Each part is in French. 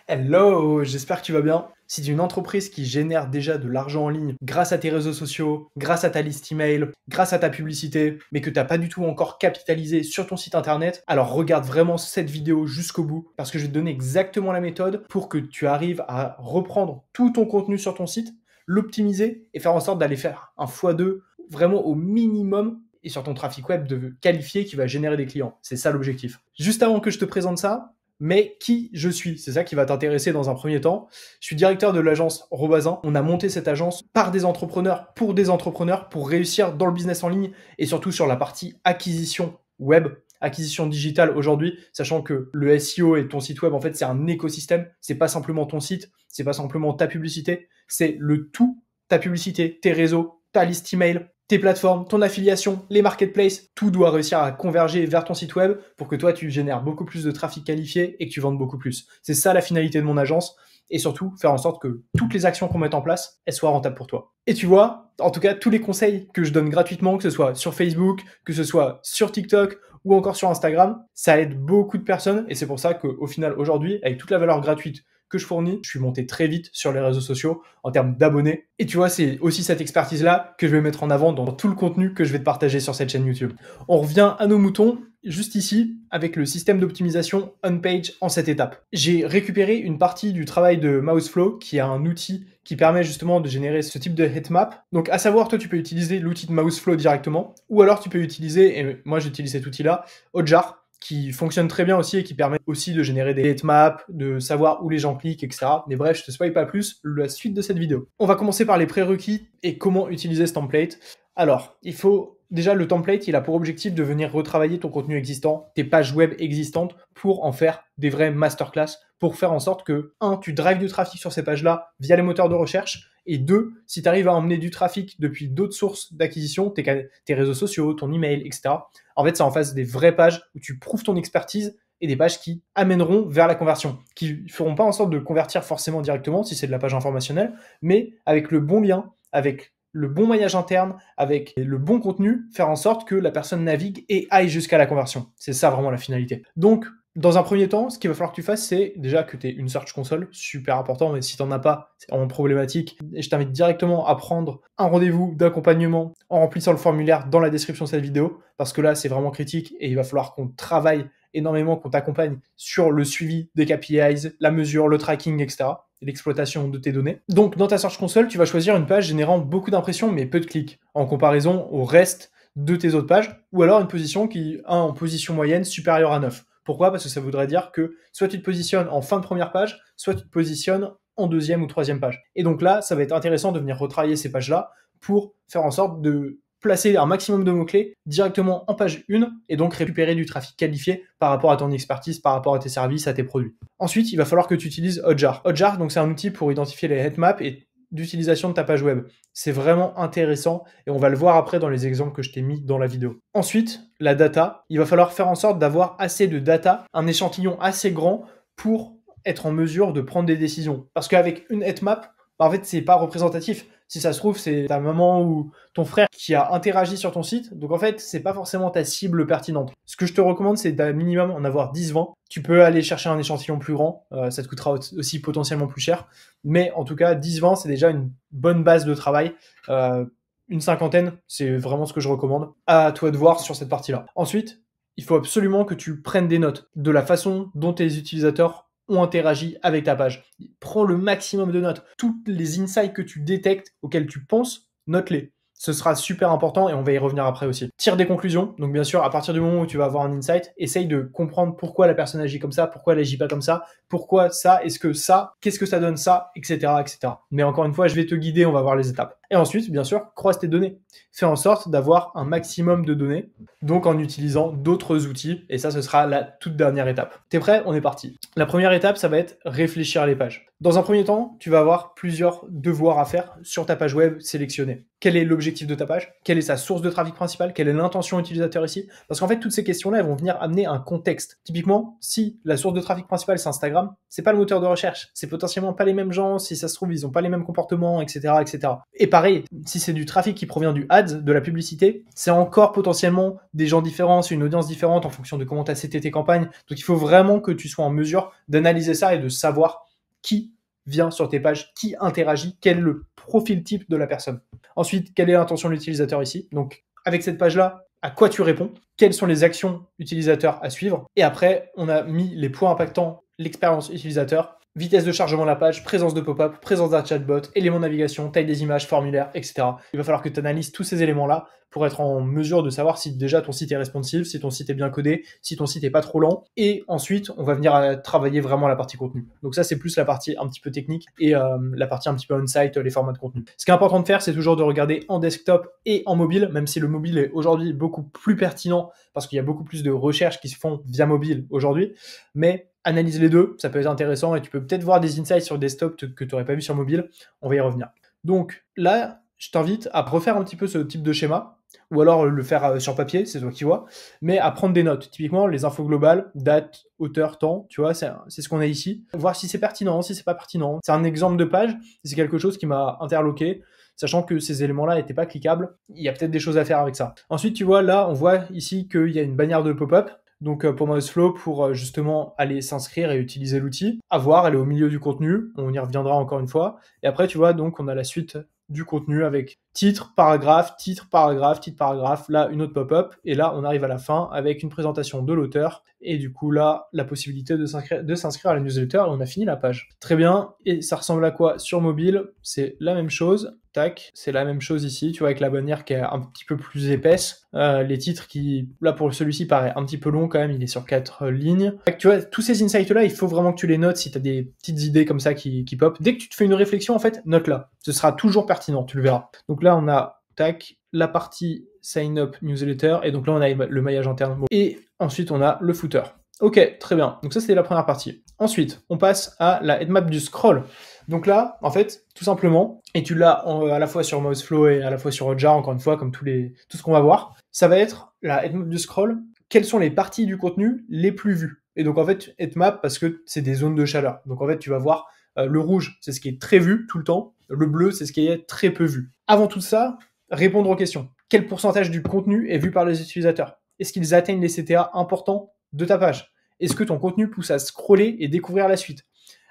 Hello, j'espère que tu vas bien. Si tu es une entreprise qui génère déjà de l'argent en ligne grâce à tes réseaux sociaux, grâce à ta liste email, grâce à ta publicité, mais que tu n'as pas du tout encore capitalisé sur ton site internet, alors regarde vraiment cette vidéo jusqu'au bout parce que je vais te donner exactement la méthode pour que tu arrives à reprendre tout ton contenu sur ton site, l'optimiser et faire en sorte d'aller faire un x2 vraiment au minimum et sur ton trafic web de qualifié qui va générer des clients. C'est ça l'objectif. Juste avant que je te présente ça, mais qui je suis. C'est ça qui va t'intéresser dans un premier temps. Je suis directeur de l'agence Robazin. On a monté cette agence par des entrepreneurs pour réussir dans le business en ligne et surtout sur la partie acquisition web, acquisition digitale aujourd'hui, sachant que le SEO et ton site web, en fait, c'est un écosystème. C'est pas simplement ton site, c'est pas simplement ta publicité, c'est le tout, ta publicité, tes réseaux, ta liste email, tes plateformes, ton affiliation, les marketplaces, tout doit réussir à converger vers ton site web pour que toi, tu génères beaucoup plus de trafic qualifié et que tu vendes beaucoup plus. C'est ça la finalité de mon agence et surtout faire en sorte que toutes les actions qu'on met en place, elles soient rentables pour toi. Et tu vois, en tout cas, tous les conseils que je donne gratuitement, que ce soit sur Facebook, que ce soit sur TikTok ou encore sur Instagram, ça aide beaucoup de personnes et c'est pour ça qu'au final, aujourd'hui, avec toute la valeur gratuite que je fournis, je suis monté très vite sur les réseaux sociaux en termes d'abonnés. Et tu vois, c'est aussi cette expertise-là que je vais mettre en avant dans tout le contenu que je vais te partager sur cette chaîne YouTube. On revient à nos moutons, juste ici, avec le système d'optimisation on-page en 7 étapes. J'ai récupéré une partie du travail de Mouseflow, qui est un outil qui permet justement de générer ce type de heatmap. Donc à savoir, toi tu peux utiliser l'outil de Mouseflow directement, ou alors tu peux utiliser, et moi j'utilise cet outil-là, Hotjar, qui fonctionne très bien aussi et qui permet aussi de générer des heatmaps, de savoir où les gens cliquent, etc. Mais bref, je te spoil pas plus la suite de cette vidéo. On va commencer par les prérequis et comment utiliser ce template. Alors, il faut déjà le template, il a pour objectif de venir retravailler ton contenu existant, tes pages web existantes pour en faire des vrais masterclass, pour faire en sorte que, 1, tu drives du trafic sur ces pages-là via les moteurs de recherche, et 2, si tu arrives à emmener du trafic depuis d'autres sources d'acquisition, tes réseaux sociaux, ton email, etc., en fait, ça en face des vraies pages où tu prouves ton expertise et des pages qui amèneront vers la conversion, qui feront pas en sorte de convertir forcément directement si c'est de la page informationnelle, mais avec le bon lien, avec le bon maillage interne, avec le bon contenu, faire en sorte que la personne navigue et aille jusqu'à la conversion. C'est ça vraiment la finalité. Donc, dans un premier temps, ce qu'il va falloir que tu fasses, c'est déjà que tu aies une Search Console, super important, mais si tu n'en as pas, c'est vraiment problématique. Et je t'invite directement à prendre un rendez-vous d'accompagnement en remplissant le formulaire dans la description de cette vidéo, parce que là, c'est vraiment critique et il va falloir qu'on travaille énormément, qu'on t'accompagne sur le suivi des KPIs, la mesure, le tracking, etc., et l'exploitation de tes données. Donc, dans ta Search Console, tu vas choisir une page générant beaucoup d'impressions, mais peu de clics, en comparaison au reste de tes autres pages, ou alors une position qui a en position moyenne supérieure à 9. Pourquoi? Parce que ça voudrait dire que soit tu te positionnes en fin de première page, soit tu te positionnes en deuxième ou troisième page. Et donc là, ça va être intéressant de venir retravailler ces pages-là pour faire en sorte de placer un maximum de mots-clés directement en page 1 et donc récupérer du trafic qualifié par rapport à ton expertise, par rapport à tes services, à tes produits. Ensuite, il va falloir que tu utilises Hotjar. Hotjar, donc c'est un outil pour identifier les heatmaps et d'utilisation de ta page web. C'est vraiment intéressant et on va le voir après dans les exemples que je t'ai mis dans la vidéo. Ensuite, la data. Il va falloir faire en sorte d'avoir assez de data, un échantillon assez grand pour être en mesure de prendre des décisions. Parce qu'avec une heatmap, en fait, c'est pas représentatif. Si ça se trouve, c'est ta maman ou ton frère qui a interagi sur ton site. Donc en fait, c'est pas forcément ta cible pertinente. Ce que je te recommande, c'est d'un minimum en avoir 10-20. Tu peux aller chercher un échantillon plus grand. Ça te coûtera aussi potentiellement plus cher. Mais en tout cas, 10-20, c'est déjà une bonne base de travail. Une cinquantaine, c'est vraiment ce que je recommande. À toi de voir sur cette partie-là. Ensuite, il faut absolument que tu prennes des notes de la façon dont tes utilisateurs ont interagi avec ta page. Prends le maximum de notes. Toutes les insights que tu détectes, auxquels tu penses, note-les. Ce sera super important et on va y revenir après aussi. Tire des conclusions. Donc bien sûr, à partir du moment où tu vas avoir un insight, essaye de comprendre pourquoi la personne agit comme ça, pourquoi elle agit pas comme ça, pourquoi ça, est-ce que ça, qu'est-ce que ça donne ça, etc., etc. Mais encore une fois, je vais te guider, on va voir les étapes. Et ensuite, bien sûr, croise tes données. Fais en sorte d'avoir un maximum de données, donc en utilisant d'autres outils, et ça, ce sera la toute dernière étape. T'es prêt? On est parti. La première étape, ça va être réfléchir les pages. Dans un premier temps, tu vas avoir plusieurs devoirs à faire sur ta page web sélectionnée. Quel est l'objectif de ta page? Quelle est sa source de trafic principale? Quelle est l'intention utilisateur ici? Parce qu'en fait, toutes ces questions-là, elles vont venir amener un contexte. Typiquement, si la source de trafic principale, c'est Instagram, c'est pas le moteur de recherche. C'est potentiellement pas les mêmes gens, si ça se trouve, ils ont pas les mêmes comportements, etc., etc. Et pareil, si c'est du trafic qui provient du ads, de la publicité, c'est encore potentiellement des gens différents, c'est une audience différente en fonction de comment tu as seté tes campagnes. Donc il faut vraiment que tu sois en mesure d'analyser ça et de savoir qui vient sur tes pages, qui interagit, quel est le profil type de la personne. Ensuite, quelle est l'intention de l'utilisateur ici? Donc, avec cette page-là, à quoi tu réponds? Quelles sont les actions utilisateurs à suivre? Et après, on a mis les points impactant l'expérience utilisateur, vitesse de chargement de la page, présence de pop-up, présence d'un chatbot, éléments de navigation, taille des images, formulaire, etc. Il va falloir que tu analyses tous ces éléments-là pour être en mesure de savoir si déjà ton site est responsive, si ton site est bien codé, si ton site est pas trop lent. Et ensuite, on va venir travailler vraiment la partie contenu. Donc ça, c'est plus la partie un petit peu technique et la partie un petit peu on-site, les formats de contenu. Ce qui est important de faire, c'est toujours de regarder en desktop et en mobile, même si le mobile est aujourd'hui beaucoup plus pertinent parce qu'il y a beaucoup plus de recherches qui se font via mobile aujourd'hui. Mais analyse les deux, ça peut être intéressant et tu peux peut-être voir des insights sur desktop que tu n'aurais pas vu sur mobile. On va y revenir. Donc là, je t'invite à refaire un petit peu ce type de schéma ou alors le faire sur papier, c'est toi qui vois, mais à prendre des notes. Typiquement, les infos globales, date, auteur, temps, tu vois, c'est ce qu'on a ici. Voir si c'est pertinent, si c'est pas pertinent. C'est un exemple de page, c'est quelque chose qui m'a interloqué, sachant que ces éléments-là n'étaient pas cliquables. Il y a peut-être des choses à faire avec ça. Ensuite, tu vois, là, on voit ici qu'il y a une bannière de pop-up. Donc pour Mouseflow, pour justement aller s'inscrire et utiliser l'outil. À voir, elle est au milieu du contenu, on y reviendra encore une fois. Et après, tu vois, donc on a la suite du contenu avec titre, paragraphe, titre, paragraphe, titre, paragraphe, là une autre pop-up, et là on arrive à la fin avec une présentation de l'auteur, et du coup là, la possibilité de s'inscrire à la newsletter, et on a fini la page. Très bien, et ça ressemble à quoi sur mobile? C'est la même chose, tac, c'est la même chose ici, tu vois, avec la bannière qui est un petit peu plus épaisse, les titres qui, là pour celui-ci paraît un petit peu long quand même, il est sur 4 lignes. Tu vois, tous ces insights-là, il faut vraiment que tu les notes si tu as des petites idées comme ça qui pop. Dès que tu te fais une réflexion, en fait, note-la. Ce sera toujours pertinent, tu le verras. Donc là, on a, tac, la partie sign up newsletter, et donc là, on a le maillage interne. Et ensuite, on a le footer. Ok, très bien. Donc ça, c'était la première partie. Ensuite, on passe à la headmap du scroll. Donc là, en fait, tout simplement, et tu l'as à la fois sur Mouseflow et à la fois sur Hotjar, encore une fois, comme tout ce qu'on va voir, ça va être la headmap du scroll. Quelles sont les parties du contenu les plus vues? Et donc en fait, headmap, parce que c'est des zones de chaleur. Donc en fait, tu vas voir le rouge, c'est ce qui est très vu tout le temps. Le bleu, c'est ce qui est très peu vu. Avant tout ça, répondre aux questions. Quel pourcentage du contenu est vu par les utilisateurs? Est-ce qu'ils atteignent les CTA importants de ta page? Est-ce que ton contenu pousse à scroller et découvrir la suite?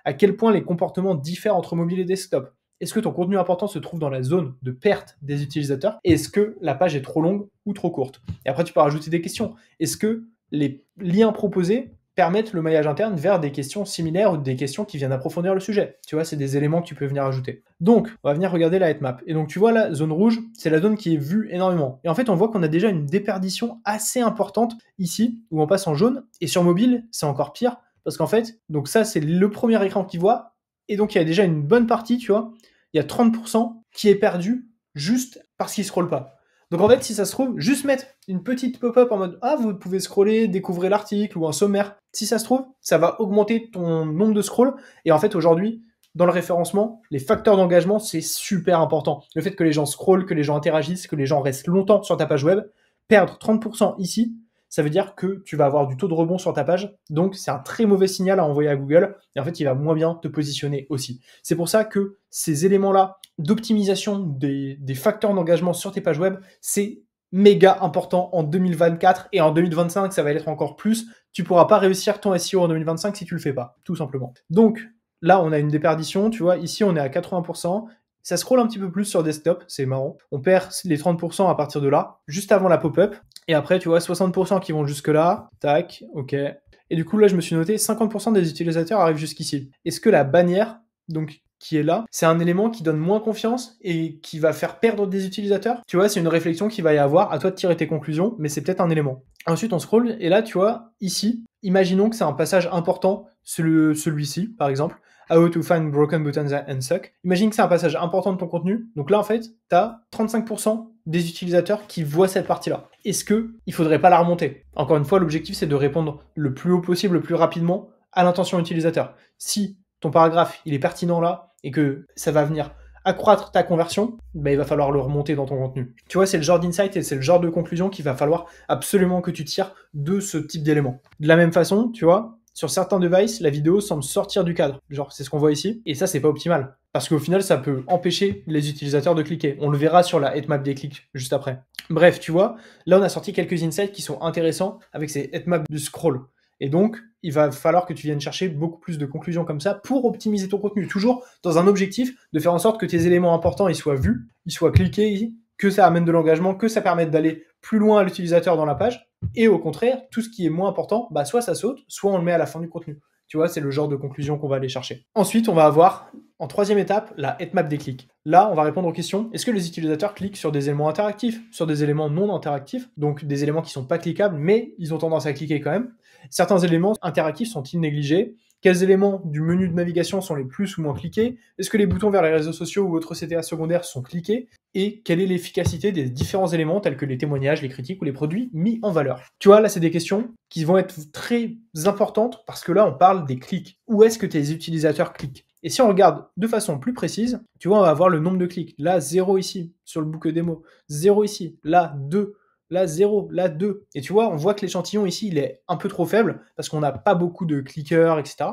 À quel point les comportements diffèrent entre mobile et desktop? Est-ce que ton contenu important se trouve dans la zone de perte des utilisateurs? Et est-ce que la page est trop longue ou trop courte? Et après, tu peux rajouter des questions. Est-ce que les liens proposés permettent le maillage interne vers des questions similaires ou des questions qui viennent approfondir le sujet? Tu vois, c'est des éléments que tu peux venir ajouter. Donc, on va venir regarder la headmap. Et donc, tu vois, la zone rouge, c'est la zone qui est vue énormément. Et en fait, on voit qu'on a déjà une déperdition assez importante ici, où on passe en jaune. Et sur mobile, c'est encore pire. Parce qu'en fait, donc ça, c'est le premier écran qu'il voit. Et donc, il y a déjà une bonne partie, tu vois. Il y a 30% qui est perdu juste parce qu'il ne scrolle pas. Donc en fait, si ça se trouve, juste mettre une petite pop-up en mode « Ah, vous pouvez scroller, découvrir l'article » ou un sommaire. Si ça se trouve, ça va augmenter ton nombre de scrolls. Et en fait, aujourd'hui, dans le référencement, les facteurs d'engagement, c'est super important. Le fait que les gens scrollent, que les gens interagissent, que les gens restent longtemps sur ta page web, perdre 30% ici, ça veut dire que tu vas avoir du taux de rebond sur ta page. Donc, c'est un très mauvais signal à envoyer à Google. Et en fait, il va moins bien te positionner aussi. C'est pour ça que ces éléments-là d'optimisation des facteurs d'engagement sur tes pages web, c'est méga important en 2024 et en 2025, ça va l'être encore plus. Tu ne pourras pas réussir ton SEO en 2025 si tu ne le fais pas, tout simplement. Donc, là, on a une déperdition. Tu vois, ici, on est à 80%. Ça scrolle un petit peu plus sur desktop, c'est marrant. On perd les 30% à partir de là, juste avant la pop-up. Et après, tu vois, 60% qui vont jusque-là. Tac, ok. Et du coup, là, je me suis noté 50% des utilisateurs arrivent jusqu'ici. Est-ce que la bannière, donc, qui est là, c'est un élément qui donne moins confiance et qui va faire perdre des utilisateurs? Tu vois, c'est une réflexion qu'il va y avoir. À toi de tirer tes conclusions, mais c'est peut-être un élément. Ensuite, on scroll. Et là, tu vois, ici, imaginons que c'est un passage important, celui-ci, par exemple. How to find broken buttons and suck. Imagine que c'est un passage important de ton contenu. Donc là, en fait, tu as 35% des utilisateurs qui voient cette partie-là. Est-ce qu'il ne faudrait pas la remonter? Encore une fois, l'objectif, c'est de répondre le plus haut possible, le plus rapidement à l'intention utilisateur. Si ton paragraphe, il est pertinent là et que ça va venir accroître ta conversion, ben, il va falloir le remonter dans ton contenu. Tu vois, c'est le genre d'insight et c'est le genre de conclusion qu'il va falloir absolument que tu tires de ce type d'éléments. De la même façon, tu vois, sur certains devices, la vidéo semble sortir du cadre. Genre, c'est ce qu'on voit ici. Et ça, c'est pas optimal. Parce qu'au final, ça peut empêcher les utilisateurs de cliquer. On le verra sur la headmap des clics juste après. Bref, tu vois, là, on a sorti quelques insights qui sont intéressants avec ces headmaps du scroll. Et donc, il va falloir que tu viennes chercher beaucoup plus de conclusions comme ça pour optimiser ton contenu. Toujours dans un objectif de faire en sorte que tes éléments importants ils soient vus, ils soient cliqués, que ça amène de l'engagement, que ça permette d'aller plus loin à l'utilisateur dans la page. Et au contraire, tout ce qui est moins important, bah soit ça saute, soit on le met à la fin du contenu. Tu vois, c'est le genre de conclusion qu'on va aller chercher. Ensuite, on va avoir, en troisième étape, la heatmap des clics. Là, on va répondre aux questions. Est-ce que les utilisateurs cliquent sur des éléments interactifs, sur des éléments non interactifs, donc des éléments qui ne sont pas cliquables, mais ils ont tendance à cliquer quand même. Certains éléments interactifs sont-ils négligés? Quels éléments du menu de navigation sont les plus ou moins cliqués? Est-ce que les boutons vers les réseaux sociaux ou autres CTA secondaires sont cliqués? Et quelle est l'efficacité des différents éléments tels que les témoignages, les critiques ou les produits mis en valeur? Tu vois, là, c'est des questions qui vont être très importantes parce que là, on parle des clics. Où est-ce que tes utilisateurs cliquent? Et si on regarde de façon plus précise, tu vois, on va avoir le nombre de clics. Là, 0 ici, sur le book démo. 0 ici. Là, 2. Là, 0, là, 2. Et tu vois, on voit que l'échantillon ici, il est un peu trop faible parce qu'on n'a pas beaucoup de cliqueurs, etc.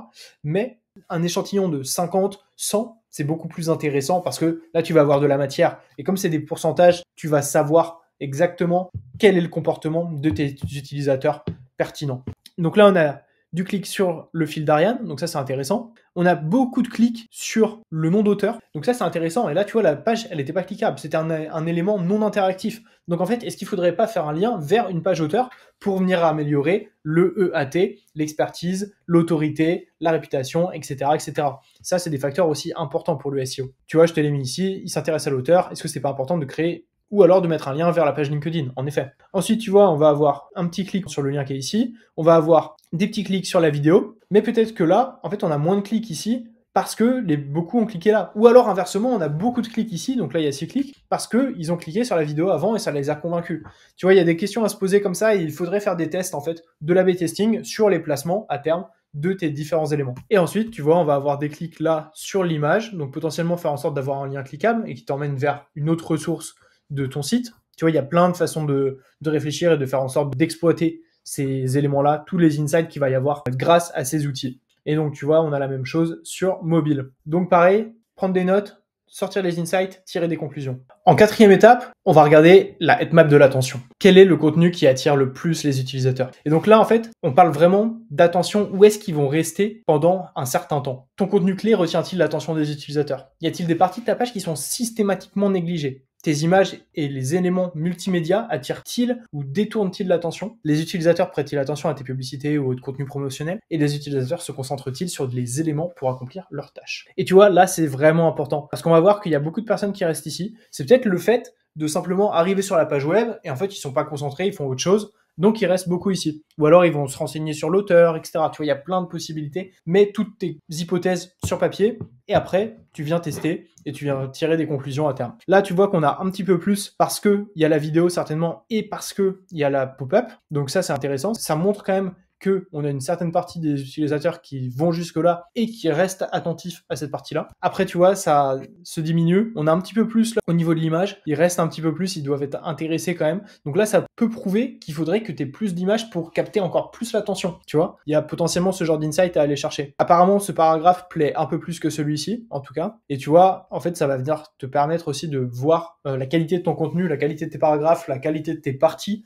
Mais un échantillon de 50, 100, c'est beaucoup plus intéressant parce que là, tu vas avoir de la matière. Et comme c'est des pourcentages, tu vas savoir exactement quel est le comportement de tes utilisateurs pertinents. Donc là, on a du clic sur le fil d'Ariane, donc ça c'est intéressant. On a beaucoup de clics sur le nom d'auteur, donc ça c'est intéressant. Et là tu vois la page elle n'était pas cliquable, c'était un élément non interactif. Donc en fait est-ce qu'il ne faudrait pas faire un lien vers une page auteur pour venir améliorer le EAT, l'expertise, l'autorité, la réputation, etc. etc. Ça c'est des facteurs aussi importants pour le SEO. Tu vois je te l'ai mis ici, il s'intéresse à l'auteur, est-ce que c'est pas important de créer ou alors de mettre un lien vers la page LinkedIn, en effet. Ensuite, tu vois, on va avoir un petit clic sur le lien qui est ici, on va avoir des petits clics sur la vidéo, mais peut-être que là, en fait, on a moins de clics ici parce que beaucoup ont cliqué là. Ou alors, inversement, on a beaucoup de clics ici, donc là, il y a 6 clics, parce qu'ils ont cliqué sur la vidéo avant et ça les a convaincus. Tu vois, il y a des questions à se poser comme ça et il faudrait faire des tests, en fait, de l'A/B testing sur les placements à terme de tes différents éléments. Et ensuite, tu vois, on va avoir des clics là sur l'image, donc potentiellement faire en sorte d'avoir un lien cliquable et qui t'emmène vers une autre ressource de ton site. Tu vois, il y a plein de façons de réfléchir et de faire en sorte d'exploiter ces éléments-là, tous les insights qu'il va y avoir grâce à ces outils. Et donc, tu vois, on a la même chose sur mobile. Donc, pareil, prendre des notes, sortir les insights, tirer des conclusions. En quatrième étape, on va regarder la heatmap de l'attention. Quel est le contenu qui attire le plus les utilisateurs? Et donc là, en fait, on parle vraiment d'attention. Où est-ce qu'ils vont rester pendant un certain temps? Ton contenu clé retient-il l'attention des utilisateurs? Y a-t-il des parties de ta page qui sont systématiquement négligées? Tes images et les éléments multimédia attirent-ils ou détournent-ils l'attention? Les utilisateurs prêtent-ils attention à tes publicités ou autres contenus promotionnels? Et les utilisateurs se concentrent-ils sur les éléments pour accomplir leurs tâches? Et tu vois, là, c'est vraiment important parce qu'on va voir qu'il y a beaucoup de personnes qui restent ici. C'est peut-être le fait de simplement arriver sur la page web et en fait, ils sont pas concentrés, ils font autre chose. Donc, ils restent beaucoup ici. Ou alors, ils vont se renseigner sur l'auteur, etc. Tu vois, il y a plein de possibilités. Mets toutes tes hypothèses sur papier et après, tu viens tester et tu viens tirer des conclusions à terme. Là, tu vois qu'on a un petit peu plus parce qu'il y a la vidéo certainement et parce qu'il y a la pop-up. Donc ça, c'est intéressant. Ça montre quand même qu'on a une certaine partie des utilisateurs qui vont jusque-là et qui restent attentifs à cette partie-là. Après, tu vois, ça se diminue. On a un petit peu plus là au niveau de l'image. Ils restent un petit peu plus, ils doivent être intéressés quand même. Donc là, ça peut prouver qu'il faudrait que tu aies plus d'images pour capter encore plus l'attention, tu vois. Il y a potentiellement ce genre d'insight à aller chercher. Apparemment, ce paragraphe plaît un peu plus que celui-ci, en tout cas. Et tu vois, en fait, ça va venir te permettre aussi de voir la qualité de ton contenu, la qualité de tes paragraphes, la qualité de tes parties,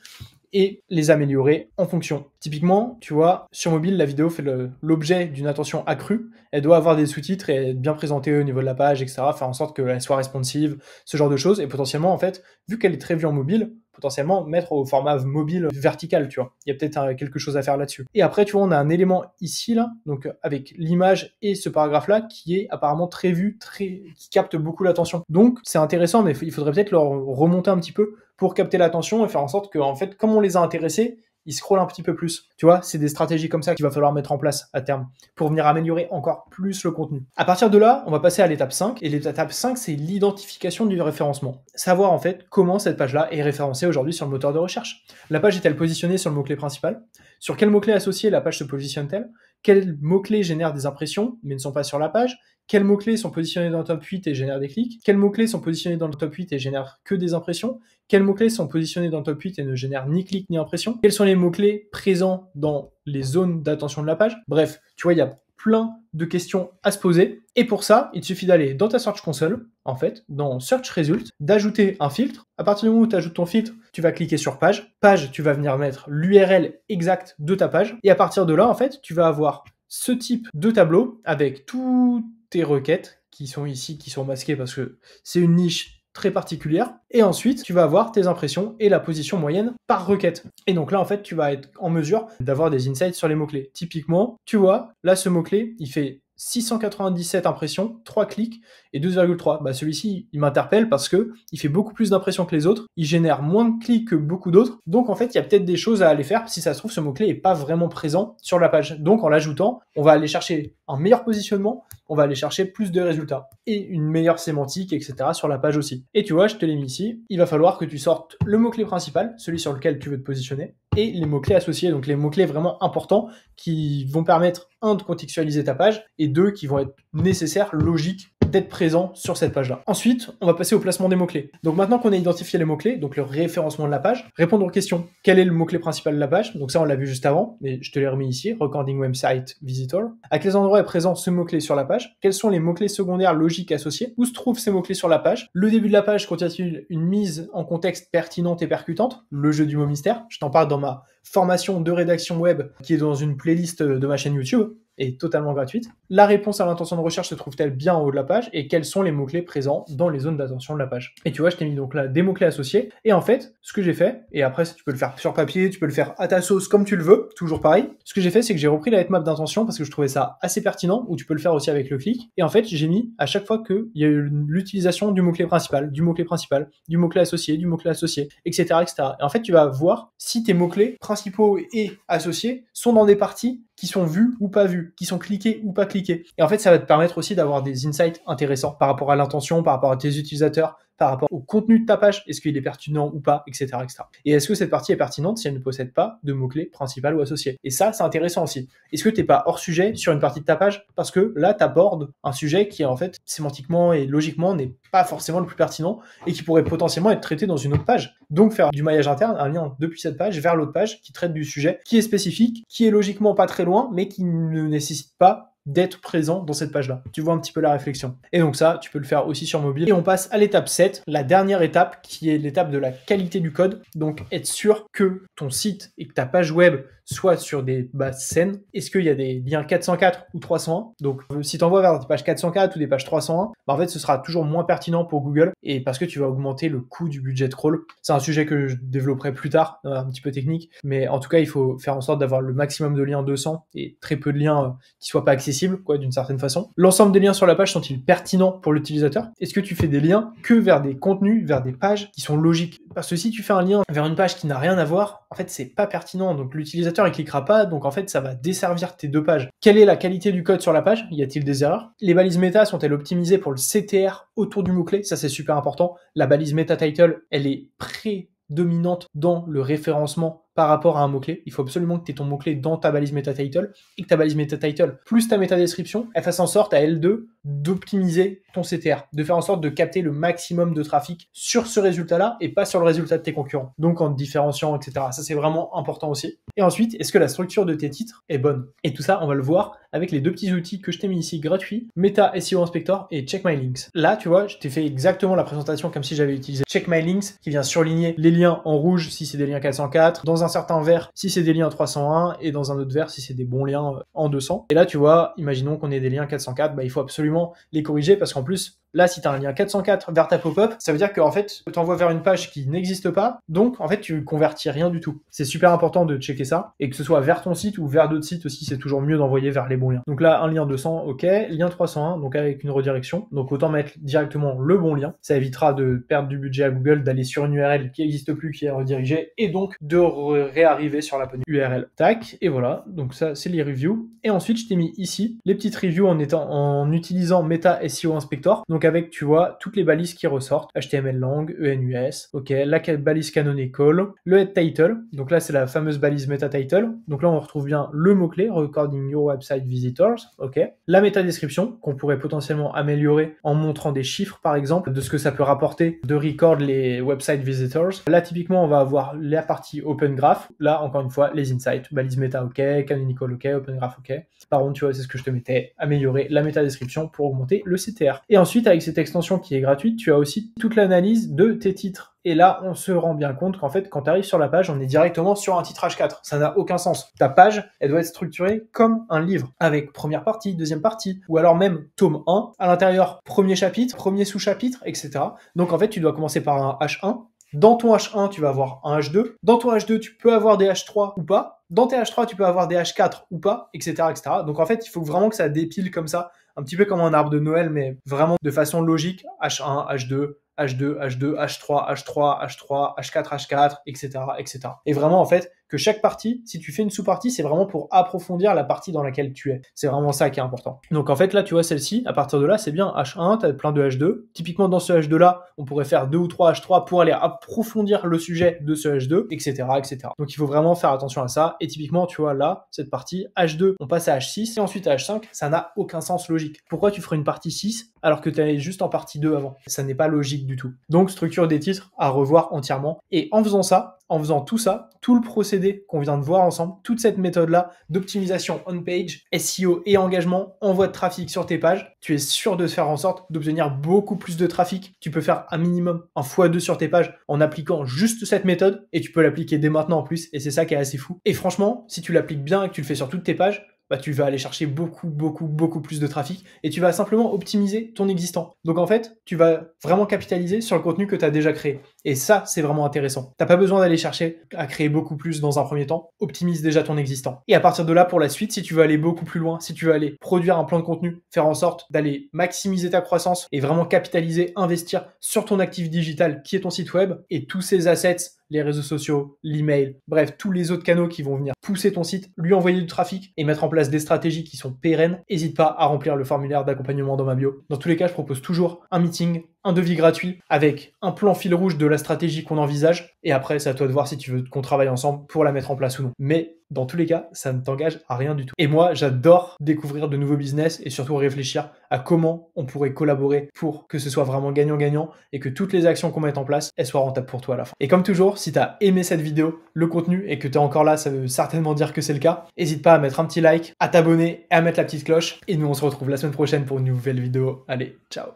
et les améliorer en fonction. Typiquement, tu vois, sur mobile, la vidéo fait l'objet d'une attention accrue. Elle doit avoir des sous-titres et être bien présentée au niveau de la page, etc. Faire en sorte qu'elle soit responsive, ce genre de choses. Et potentiellement, en fait, vu qu'elle est très vue en mobile, potentiellement mettre au format mobile vertical, tu vois. Il y a peut-être quelque chose à faire là-dessus. Et après, tu vois, on a un élément ici, là, donc avec l'image et ce paragraphe-là, qui est apparemment très vu, qui capte beaucoup l'attention. Donc, c'est intéressant, mais il faudrait peut-être leur remonter un petit peu pour capter l'attention et faire en sorte que, en fait, comme on les a intéressés, ils scrollent un petit peu plus. Tu vois, c'est des stratégies comme ça qu'il va falloir mettre en place à terme pour venir améliorer encore plus le contenu. À partir de là, on va passer à l'étape 5. Et l'étape 5, c'est l'identification du référencement. Savoir en fait comment cette page-là est référencée aujourd'hui sur le moteur de recherche. La page est-elle positionnée sur le mot-clé principal? Sur quel mot-clé associé la page se positionne-t-elle? Quels mots-clés génèrent des impressions mais ne sont pas sur la page? Quels mots-clés sont positionnés dans le top 8 et génèrent des clics? Quels mots-clés sont positionnés dans le top 8 et génèrent que des impressions? Quels mots-clés sont positionnés dans le top 8 et ne génèrent ni clics ni impressions? Quels sont les mots-clés présents dans les zones d'attention de la page? Bref, tu vois, il y a plein de questions à se poser. Et pour ça, il te suffit d'aller dans ta Search Console, en fait, dans Search Results, d'ajouter un filtre. À partir du moment où tu ajoutes ton filtre, tu vas cliquer sur page. Page, tu vas venir mettre l'URL exacte de ta page. Et à partir de là, en fait, tu vas avoir ce type de tableau avec toutes tes requêtes qui sont ici, qui sont masquées parce que c'est une niche très particulière. Et ensuite, tu vas avoir tes impressions et la position moyenne par requête. Et donc là, en fait, tu vas être en mesure d'avoir des insights sur les mots-clés. Typiquement, tu vois, là, ce mot-clé, il fait 697 impressions, 3 clics et 12,3. Bah, celui-ci, il m'interpelle parce que il fait beaucoup plus d'impressions que les autres, il génère moins de clics que beaucoup d'autres. Donc, en fait, il y a peut-être des choses à aller faire. Si ça se trouve, ce mot-clé est pas vraiment présent sur la page. Donc, en l'ajoutant, on va aller chercher un meilleur positionnement, on va aller chercher plus de résultats et une meilleure sémantique, etc. sur la page aussi. Et tu vois, je te l'ai mis ici. Il va falloir que tu sortes le mot-clé principal, celui sur lequel tu veux te positionner, et les mots-clés associés, donc les mots-clés vraiment importants qui vont permettre, un, de contextualiser ta page, et deux, qui vont être nécessaires, logiques, d'être présents sur cette page-là. Ensuite, on va passer au placement des mots-clés. Donc maintenant qu'on a identifié les mots-clés, donc le référencement de la page, répondre aux questions. Quel est le mot-clé principal de la page? Donc ça, on l'a vu juste avant, mais je te l'ai remis ici, Recording Website Visitor. À quels endroits est présent ce mot-clé sur la page? Quels sont les mots-clés secondaires logiques associés? Où se trouvent ces mots-clés sur la page? Le début de la page contient-il une mise en contexte pertinente et percutante? Le jeu du mot mystère. Je t'en parle dans ma formation de rédaction web qui est dans une playlist de ma chaîne YouTube et totalement gratuite. La réponse à l'intention de recherche se trouve-t-elle bien en haut de la page et quels sont les mots-clés présents dans les zones d'attention de la page. Et tu vois, je t'ai mis donc là des mots-clés associés. Et en fait, ce que j'ai fait, et après tu peux le faire sur papier, tu peux le faire à ta sauce comme tu le veux, toujours pareil. Ce que j'ai fait, c'est que j'ai repris la headmap d'intention parce que je trouvais ça assez pertinent, ou tu peux le faire aussi avec le clic. Et en fait, j'ai mis à chaque fois qu'il y a eu l'utilisation du mot-clé principal, du mot-clé principal, du mot-clé associé, du mot-clé associé, etc., etc. Et en fait, tu vas voir si tes mots-clés principaux et associés sont dans des parties qui sont vus ou pas vus, qui sont cliqués ou pas cliqués. Et en fait, ça va te permettre aussi d'avoir des insights intéressants par rapport à l'intention, par rapport à tes utilisateurs, par rapport au contenu de ta page, est-ce qu'il est pertinent ou pas, etc., etc. Et est-ce que cette partie est pertinente si elle ne possède pas de mots-clés principal ou associé? Et ça, c'est intéressant aussi. Est-ce que t'es pas hors sujet sur une partie de ta page? Parce que là, tu abordes un sujet qui, en fait, sémantiquement et logiquement, n'est pas forcément le plus pertinent et qui pourrait potentiellement être traité dans une autre page. Donc, faire du maillage interne, un lien depuis cette page vers l'autre page qui traite du sujet, qui est spécifique, qui est logiquement pas très loin, mais qui ne nécessite pas d'être présent dans cette page-là. Tu vois un petit peu la réflexion. Et donc ça, tu peux le faire aussi sur mobile. Et on passe à l'étape 7, la dernière étape qui est l'étape de la qualité du code. Donc être sûr que ton site et que ta page web soit sur des bases saines. Est-ce qu'il y a des liens 404 ou 301? Donc si tu envoies vers des pages 404 ou des pages 301, bah en fait ce sera toujours moins pertinent pour Google et parce que tu vas augmenter le coût du budget de crawl. C'est un sujet que je développerai plus tard, un petit peu technique, mais en tout cas il faut faire en sorte d'avoir le maximum de liens 200 et très peu de liens qui soient pas accessibles, quoi, d'une certaine façon. L'ensemble des liens sur la page sont-ils pertinents pour l'utilisateur? Est-ce que tu fais des liens que vers des contenus, vers des pages qui sont logiques? Parce que si tu fais un lien vers une page qui n'a rien à voir, en fait c'est pas pertinent, donc l'utilisateur il cliquera pas, donc en fait ça va desservir tes deux pages. Quelle est la qualité du code sur la page? Y a-t-il des erreurs? Les balises méta sont-elles optimisées pour le CTR autour du mot-clé? Ça c'est super important. La balise meta title, elle est prédominante dans le référencement par rapport à un mot-clé. Il faut absolument que tu aies ton mot-clé dans ta balise meta title et que ta balise meta title plus ta méta description, elle fasse en sorte à L2 d'optimiser ton CTR, de faire en sorte de capter le maximum de trafic sur ce résultat-là et pas sur le résultat de tes concurrents. Donc en te différenciant, etc. Ça c'est vraiment important aussi. Et ensuite, est-ce que la structure de tes titres est bonne? Et tout ça, on va le voir avec les deux petits outils que je t'ai mis ici gratuits, Meta SEO Inspector et Check My Links. Là, tu vois, je t'ai fait exactement la présentation comme si j'avais utilisé Check My Links qui vient surligner les liens en rouge si c'est des liens 404, dans un certain vert si c'est des liens 301 et dans un autre vert si c'est des bons liens en 200. Et là, tu vois, imaginons qu'on ait des liens 404, bah, il faut absolument les corriger parce qu'en plus, là, si tu as un lien 404 vers ta pop-up, ça veut dire qu'en fait, tu envoies vers une page qui n'existe pas, donc en fait, tu convertis rien du tout. C'est super important de checker ça, et que ce soit vers ton site ou vers d'autres sites aussi, c'est toujours mieux d'envoyer vers les bons liens. Donc là, un lien 200, ok, lien 301, donc avec une redirection, donc autant mettre directement le bon lien, ça évitera de perdre du budget à Google, d'aller sur une URL qui n'existe plus, qui est redirigée, et donc de réarriver sur la bonne URL. Tac, et voilà, donc ça, c'est les reviews. Et ensuite, je t'ai mis ici les petites reviews en utilisant Meta SEO Inspector. Donc Donc avec, tu vois, toutes les balises qui ressortent, HTML lang, ENUS, ok, la balise canonical, le head title, donc là c'est la fameuse balise meta title, donc là on retrouve bien le mot-clé, recording your website visitors, ok, la méta description, qu'on pourrait potentiellement améliorer en montrant des chiffres par exemple, de ce que ça peut rapporter de record les website visitors. Là typiquement on va avoir la partie open graph, là encore une fois les insights, balise méta ok, canonical ok, open graph ok. Par contre tu vois c'est ce que je te mettais, améliorer la méta description pour augmenter le CTR. Et ensuite avec cette extension qui est gratuite, tu as aussi toute l'analyse de tes titres. Et là, on se rend bien compte qu'en fait, quand tu arrives sur la page, on est directement sur un titre H4. Ça n'a aucun sens. Ta page, elle doit être structurée comme un livre, avec première partie, deuxième partie, ou alors même tome 1, à l'intérieur, premier chapitre, premier sous-chapitre, etc. Donc en fait, tu dois commencer par un H1. Dans ton H1, tu vas avoir un H2. Dans ton H2, tu peux avoir des H3 ou pas. Dans tes H3, tu peux avoir des H4 ou pas, etc., etc. Donc en fait, il faut vraiment que ça dépile comme ça, un petit peu comme un arbre de Noël, mais vraiment de façon logique. H1, H2, H2, H2, H3, H3, H3, H4, H4, etc., etc. Et vraiment, en fait, que chaque partie, si tu fais une sous-partie, c'est vraiment pour approfondir la partie dans laquelle tu es. C'est vraiment ça qui est important. Donc en fait, là, tu vois, celle-ci, à partir de là, c'est bien H1, tu as plein de H2. Typiquement, dans ce H2-là, on pourrait faire 2 ou 3 H3 pour aller approfondir le sujet de ce H2, etc., etc. Donc il faut vraiment faire attention à ça. Et typiquement, tu vois, là, cette partie H2, on passe à H6 et ensuite à H5, ça n'a aucun sens logique. Pourquoi tu ferais une partie 6 alors que tu es juste en partie 2 avant? Ça n'est pas logique du tout. Donc structure des titres à revoir entièrement. Et en faisant ça, en faisant tout ça, tout le procédé qu'on vient de voir ensemble, toute cette méthode-là d'optimisation on-page, SEO et engagement, envoi de trafic sur tes pages, tu es sûr de faire en sorte d'obtenir beaucoup plus de trafic. Tu peux faire un minimum, un x2 sur tes pages en appliquant juste cette méthode et tu peux l'appliquer dès maintenant en plus et c'est ça qui est assez fou. Et franchement, si tu l'appliques bien et que tu le fais sur toutes tes pages, bah, tu vas aller chercher beaucoup plus de trafic et tu vas simplement optimiser ton existant. Donc en fait, tu vas vraiment capitaliser sur le contenu que tu as déjà créé. Et ça, c'est vraiment intéressant. T'as pas besoin d'aller chercher à créer beaucoup plus dans un premier temps. Optimise déjà ton existant. Et à partir de là, pour la suite, si tu veux aller beaucoup plus loin, si tu veux aller produire un plan de contenu, faire en sorte d'aller maximiser ta croissance et vraiment capitaliser, investir sur ton actif digital qui est ton site web et tous ces assets, les réseaux sociaux, l'email, bref, tous les autres canaux qui vont venir pousser ton site, lui envoyer du trafic et mettre en place des stratégies qui sont pérennes, n'hésite pas à remplir le formulaire d'accompagnement dans ma bio. Dans tous les cas, je propose toujours un meeting, un devis gratuit avec un plan fil rouge de la stratégie qu'on envisage. Et après, c'est à toi de voir si tu veux qu'on travaille ensemble pour la mettre en place ou non. Mais dans tous les cas, ça ne t'engage à rien du tout. Et moi, j'adore découvrir de nouveaux business et surtout réfléchir à comment on pourrait collaborer pour que ce soit vraiment gagnant-gagnant et que toutes les actions qu'on mette en place, elles soient rentables pour toi à la fin. Et comme toujours, si tu as aimé cette vidéo, le contenu et que tu es encore là, ça veut certainement dire que c'est le cas. N'hésite pas à mettre un petit like, à t'abonner et à mettre la petite cloche. Et nous, on se retrouve la semaine prochaine pour une nouvelle vidéo. Allez, ciao!